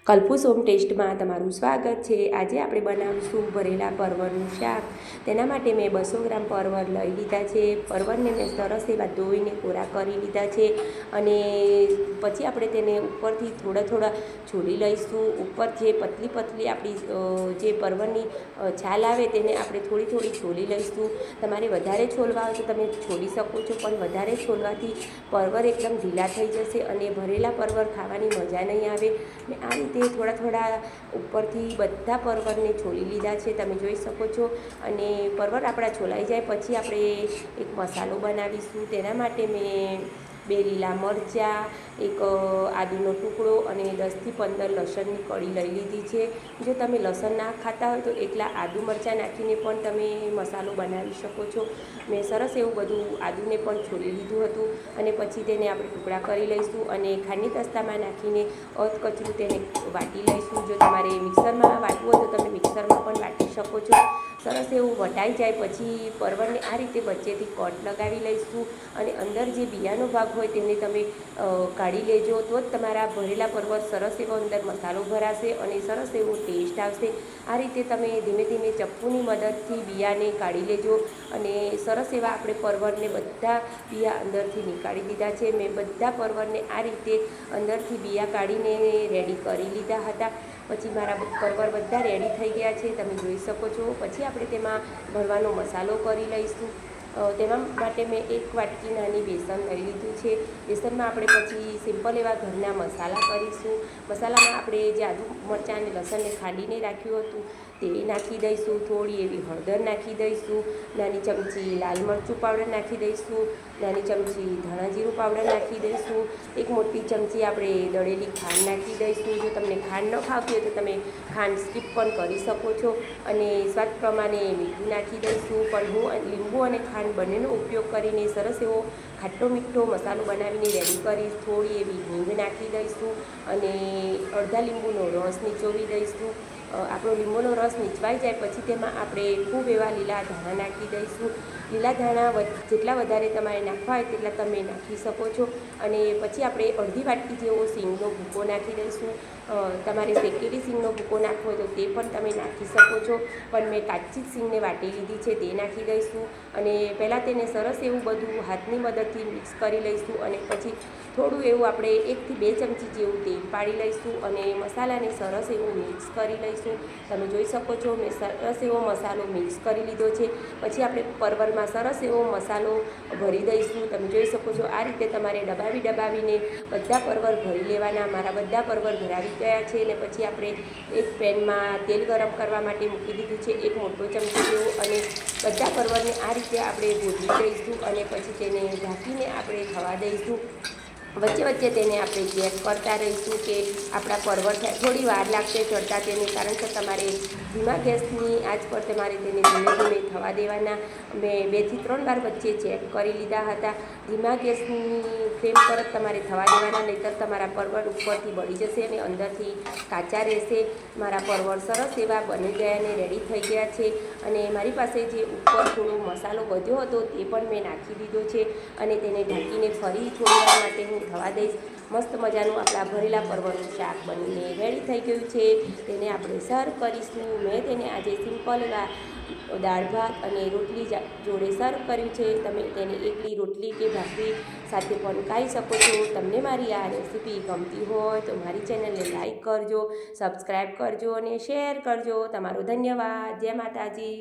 કલ્પૂસ home ટેસ્ટમાં તમારું સ્વાગત છે। આજે આપણે બનાવીશું ભરેલા પરવળનું શાક। તેના માટે મેં 200 ગ્રામ પરવળ લઈ લીધા છે। પરવળને મેં સરસ એવા ધોઈને કોરા કરી લીધા છે અને પછી આપણે તેને ઉપરથી થોડા છોલી લઈશું। ઉપર જે પતલી આપણી જે પરવળની છાલ આવે તેને આપણે થોડી છોલી લઈશું। તમારે વધારે છોલવા હોય તો તમે છોલી શકો છો, પણ વધારે છોલવાથી પરવળ એકદમ ઢીલા થઈ જશે અને ભરેલા પરવળ ખાવાની મજા નહીં આવે। મેં આ રીતે થોડા ઉપરથી બધા પરવળને છોલી લીધા છે, તમે જોઈ શકો છો। અને પરવળ આપણા છોલાઈ જાય પછી આપણે એક મસાલો બનાવીશું। તેના માટે મેં 2 લીલા મરચાં, એક આદુનો ટુકડો અને 10થી 15 લસણની કળી લઈ લીધી છે। જો તમે લસણ ના ખાતા હોય તો એકલા આદુ મરચાં નાખીને પણ તમે મસાલો બનાવી શકો છો। મેં સરસ એવું બધું આદુને પણ છોલી લીધું હતું અને પછી તેને આપણે ટુકડા કરી લઈશું અને ખાંડની દસ્તામાં નાખીને કચરું તેને વાટી લઈશું। જો તમારે મિક્સરમાં વાટવું હોય તો તમે મિક્સરમાં પણ વાટી શકો છો। સરસ એવું વટાઈ જાય પછી પરવળને આ રીતે વચ્ચેથી કટ લગાવી લઈશું અને અંદર જે બિયાનો ભાગ હોય તેને તમે કાઢી લેજો, તો જ તમારા ભરેલા પરવળ સરસ એવો અંદર મસાલો ભરાશે અને સરસ એવો ટેસ્ટ આવશે। આ રીતે તમે ધીમે ધીમે ચપ્પુની મદદથી બિયાને કાઢી લેજો અને સરસ એવા આપણે પરવળને બધા બિયા અંદરથી નીકાળી દીધા છે। મેં બધા પરવળને આ રીતે અંદરથી બિયા કાઢીને રેડી કરી લીધા હતા। પછી મારા પરવળ બધા રેડી થઈ ગયા છે, તમે જોઈ શકો છો। પછી આપણે તેમાં ભરવાનો મસાલો કરી લઈશું। તેના માટે મેં 1 વાટકી નાની બેસન લઈ લીધું છે। બેસનમાં આપણે પછી સિમ્પલ એવા ઘરના મસાલા કરીશું। મસાલામાં આપણે જે આદુ મરચાં અને લસણને ખાંડીને રાખ્યું હતું તે નાખી દઈશું। થોડી એવી હળદર નાખી દઈશું, નાની ચમચી લાલ મરચું પાવડર નાખી દઈશું, નાની ચમચી ધાણા જીરું પાવડર નાખી દઈશું, 1 મોટી ચમચી આપણે દળેલી ખાંડ નાખી દઈશું। જો તમને ખાંડ ન ખાવતી હોય તો તમે ખાંડ સ્કીપ પણ કરી શકો છો અને સ્વાદ પ્રમાણે મીઠું નાખી દઈશું। પણ હું લીંબુ અને ખાંડ બંનેનો ઉપયોગ કરીને સરસ એવો ખાટો મીઠો મસાલો બનાવીને રેડી કરીશ। થોડી એવી હિંગ નાખી દઈશું અને અડધા લીંબુનો રસ નીચોવી દઈશું। આપણો લીંબુનો રસ નીચવાઈ જાય પછી તેમાં આપણે ખૂબ એવા લીલા ધાણા નાખી દઈશું। લીલા ધાણા જેટલા વધારે તમારે નાખવા હોય તેટલા તમે નાખી શકો છો અને પછી આપણે અડધી વાટકી જેવો સિંગનો ભૂકો નાખી દઈશું। તમારે શેકેલી સિંગનો ભૂકો નાખવો હોય તો તે પણ તમે નાખી શકો છો, પણ મેં કાચી જ સિંગને વાટી લીધી છે તે નાખી દઈશું અને પહેલાં તેને સરસ એવું બધું હાથની મદદથી મિક્સ કરી લઈશું અને પછી થોડું એવું આપણે 1 થી 2 ચમચી જેવું તેલ પાડી લઈશું અને મસાલાને સરસ એવું મિક્સ કરી લઈશું। તમે જોઈ શકો છો મેં સરસ એવો મસાલો મિક્સ કરી લીધો છે। પછી આપણે પરવળમાં સરસ એવો મસાલો ભરી દઈશું। તમે જોઈ શકો છો આ રીતે તમારે દબાવીને બધા પરવળ ભરી લેવાના। મારા બધા પરવળ ભરાવી ગયા છે અને પછી આપણે એક પેનમાં તેલ ગરમ કરવા માટે મૂકી દીધું છે 1 મોટો ચમચો જેવું અને બધા પરવળને આ રીતે આપણે ભૂંજી દઈશું અને પછી તેને ઢાંકીને આપણે થવા દઈશું। વચ્ચે તેને આપણે ચેક કરતા રહીશું કે આપણા પરવળ થોડી વાર લાગશે ચડતા તેને, કારણ કે તમારે ધીમા ગેસની આંચ પર તમારે તેને ધીમે થવા દેવાના। મેં 2 થી 3 વાર વચ્ચે ચેક કરી લીધા હતા। ધીમા ગેસની ફ્લેમ પર જ તમારે થવા દેવાના, નહીંતર તમારા પરવળ ઉપરથી બળી જશે અને અંદરથી કાચા રહેશે। મારા પરવળ સરસ એવા બની ગયા અને રેડી થઈ ગયા છે અને મારી પાસે જે ઉપર થોડો મસાલો વધ્યો હતો તે પણ મેં નાખી દીધો છે અને તેને ઢાંકીને ફરી થોડી વાર માટે હું થવા દઈશ। મસ્ત મજાનું આપણા ભરેલા પરવળનું શાક બનીને રેડી થઈ ગયું છે। તેને આપણે સર્વ કરીશું। મેં તેને આજે સિમ્પલ એવા દાળ ભાત અને રોટલી જોડે સર્વ કર્યું છે। તમે તેને એકલી રોટલી કે ભાખરી સાથે પણ ખાઈ શકો છો। તમને મારી આ રેસીપી ગમતી હોય તો મારી ચેનલને લાઈક કરજો, સબસ્ક્રાઈબ કરજો અને શેર કરજો। તમારો ધન્યવાદ। જય માતાજી।